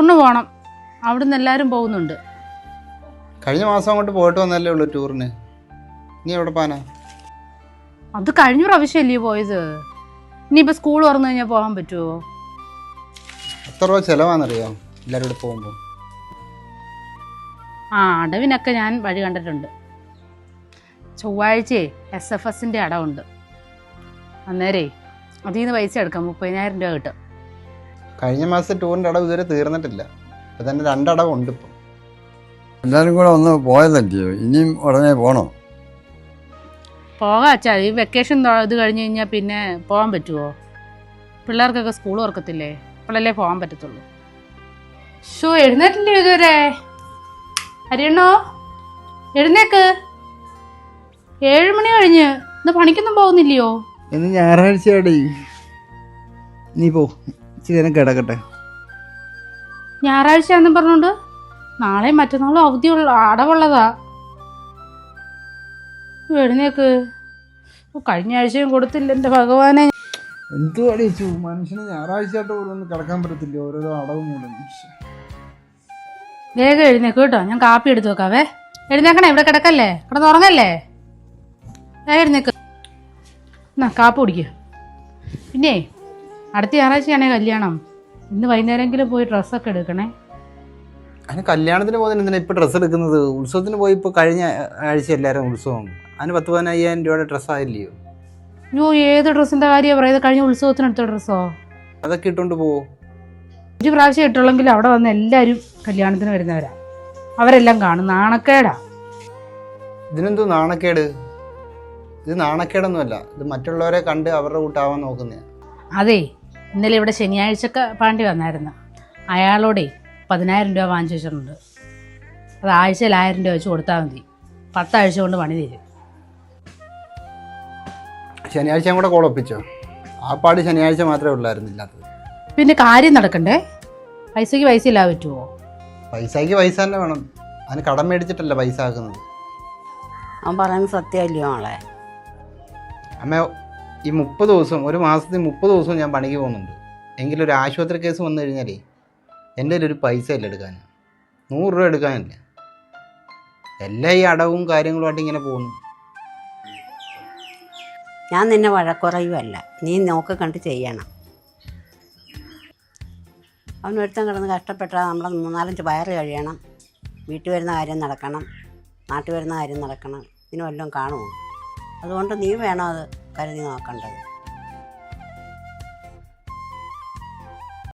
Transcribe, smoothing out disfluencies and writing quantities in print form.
ടൂറിന് പോകണം. അവിടുന്ന് എല്ലാവരും പോകുന്നുണ്ട്. കഴിഞ്ഞ മാസം അങ്ങോട്ട് പോയിട്ട് വന്നല്ലേ ഉള്ളൂ ടൂറിന്. നീ എവിടെ പോകാനാ? അത് കഴിഞ്ഞ പ്രാവശ്യമല്ലേ പോയത്. ഇനിയിപ്പോൾ സ്കൂൾ തുറന്നു കഴിഞ്ഞാൽ പോകാൻ പറ്റുമോ? എത്ര രൂപ ചിലവാണെന്നറിയാം എല്ലാവരും കൂടെ പോകുമ്പോൾ? അടവിനൊക്കെ ഞാൻ വഴി കണ്ടിട്ടുണ്ട്. ചൊവ്വാഴ്ചയെ SFSൻ്റെ അടവുണ്ട്. അന്നേരേ അതിൽ നിന്ന് പൈസ എടുക്കാം. 30,000 രൂപ കിട്ടും. കഴിഞ്ഞ മാസത്തെ ടൂറിൻ്റെ അടവ് ഇതുവരെ തീർന്നിട്ടില്ല. ഇപ്പം തന്നെ 2 അടവുണ്ട്. ഇപ്പം എല്ലാവരും കൂടെ ഒന്ന് പോയതല്ലയോ, ഇനിയും ഉടനെ പോകണോ? പോകാം അച്ഛാ. ഈ വെക്കേഷൻ ഇത് കഴിഞ്ഞ് കഴിഞ്ഞാൽ പിന്നെ പോകാൻ പറ്റുമോ? പിള്ളേർക്കൊക്കെ സ്കൂൾ തുറക്കത്തില്ലേ, അപ്പോഴല്ലേ പോകാൻ പറ്റത്തുള്ളൂ. എഴുന്നേറ്റില്ലേ ഇതുവരെ? ഹരിയണ്ണോ എഴുന്നേക്ക്. 7 മണി കഴിഞ്ഞ്. ഇന്ന് പണിക്കൊന്നും പോകുന്നില്ലയോ? ഇന്ന് ഞായറാഴ്ചയാടി. നീ പോ, ഇച്ചിരി നേരം കിടക്കട്ടെ. ഞായറാഴ്ചയാണെന്നും പറഞ്ഞോണ്ട് നാളെയും മറ്റന്നാളും അവധിയുള്ള അടവുള്ളതാ. എഴുന്നേക്ക്. കഴിഞ്ഞ ആഴ്ചയും കൊടുത്തില്ല എൻ്റെ ഭഗവാനെ. എന്തു അടിച്ചു മനുഷ്യന് ഞായറാഴ്ചയായിട്ട് ഓരോന്ന് കിടക്കാൻ പറ്റത്തില്ല, ഓരോരോ അടവ് മൂലം. വേഗം എഴുന്നേക്ക് കേട്ടോ. ഞാൻ കാപ്പി എടുത്ത് വെക്കാവേ. എഴുന്നേക്കണേ, ഇവിടെ കിടക്കല്ലേ, കിടന്ന് ഉറങ്ങല്ലേ. എഴുന്നേക്ക്. എന്നാ കാപ്പി കുടിക്കുക. പിന്നെ അടുത്ത ഞായറാഴ്ചയാണേ കല്യാണം. ഇന്ന് വൈകുന്നേരമെങ്കിലും പോയി ഡ്രസ്സൊക്കെ എടുക്കണേ. അതിന് കല്യാണത്തിന് പോകുന്നതിന് എന്തിനാ ഇപ്പോൾ ഡ്രസ്സ് എടുക്കുന്നത്? ഉത്സവത്തിന് പോയി. ഇപ്പോൾ കഴിഞ്ഞ ആഴ്ച എല്ലാവരും ഉത്സവം. അതിന് 10,000-15,000 രൂപയുടെ ഡ്രസ്സായില്ലയോ? ഏത് ഡ്രസ്സിൻ്റെ കാര്യമാണ് പറയുന്നത്? കഴിഞ്ഞ ഉത്സവത്തിനെടുത്ത ഡ്രസ്സോ? അതൊക്കെ ഇട്ടുകൊണ്ട് പോവോ? ഒരു പ്രാവശ്യം ഇട്ടുള്ളെങ്കിൽ അവിടെ വന്ന് എല്ലാവരും കല്യാണത്തിന് വരുന്നവരാ. അവരെല്ലാം കാണും. നാണക്കേടാ. ഇതിനെന്തോ നാണക്കേട്? ഇത് നാണക്കേടൊന്നുമല്ല. ഇത് മറ്റുള്ളവരെ കണ്ട് അവരുടെ കൂട്ടാവാൻ നോക്കുന്നതാണ്. അതെ, ഇന്നലെ ഇവിടെ ശനിയാഴ്ചക്ക് പാണ്ടി വന്നായിരുന്നു. അയാളോടെ 10,000 രൂപ വാങ്ങിച്ചു വെച്ചിട്ടുണ്ട്. അത് ആഴ്ചയിൽ 1000 രൂപ വെച്ച് കൊടുത്താൽ മതി. 10 ആഴ്ച കൊണ്ട് പണി തരും. ശനിയാഴ്ച കൂടെ കോളൊപ്പിച്ചോ? ആ പാട് ശനിയാഴ്ച മാത്രമേ ഉള്ളായിരുന്നു ഇല്ലാത്തത്. പിന്നെ കാര്യം നടക്കണ്ടേ? പൈസയ്ക്ക് പൈസ ഇല്ലാതെ പറ്റുമോ? പൈസയ്ക്ക് പൈസ തന്നെ വേണം. അതിന് കടം മേടിച്ചിട്ടല്ല പൈസ ആക്കുന്നത്. അവൻ പറയുന്നത് സത്യമല്ലയോ മോളെ? അമ്മ, ഈ 30 ദിവസം, ഒരു മാസത്തിൽ 30 ദിവസവും ഞാൻ പണിക്ക് പോകുന്നുണ്ട്. എങ്കിലും ഒരു ആശുപത്രി കേസ് വന്നു കഴിഞ്ഞാലേ എൻ്റെ കയ്യിൽ ഒരു പൈസ ഇല്ല എടുക്കാൻ. 100 രൂപ എടുക്കാനില്ല. എല്ലാം ഈ അടവും കാര്യങ്ങളുമായിട്ട് ഇങ്ങനെ പോകുന്നു. ഞാൻ നിന്നെ വഴക്കുറയുമല്ല, നീ നോക്കി കണ്ട് ചെയ്യണം. അവനൊരുത്തം കിടന്ന് കഷ്ടപ്പെട്ടാൽ നമ്മളെ 3-4 വയറ് കഴിയണം. വീട്ടിൽ വരുന്ന കാര്യം നടക്കണം, നാട്ടിൽ വരുന്ന കാര്യം നടക്കണം. ഇതിന് വല്ലതും കാണുമോ? അതുകൊണ്ട് നീ വേണം അത് കരുതി നോക്കേണ്ടത്.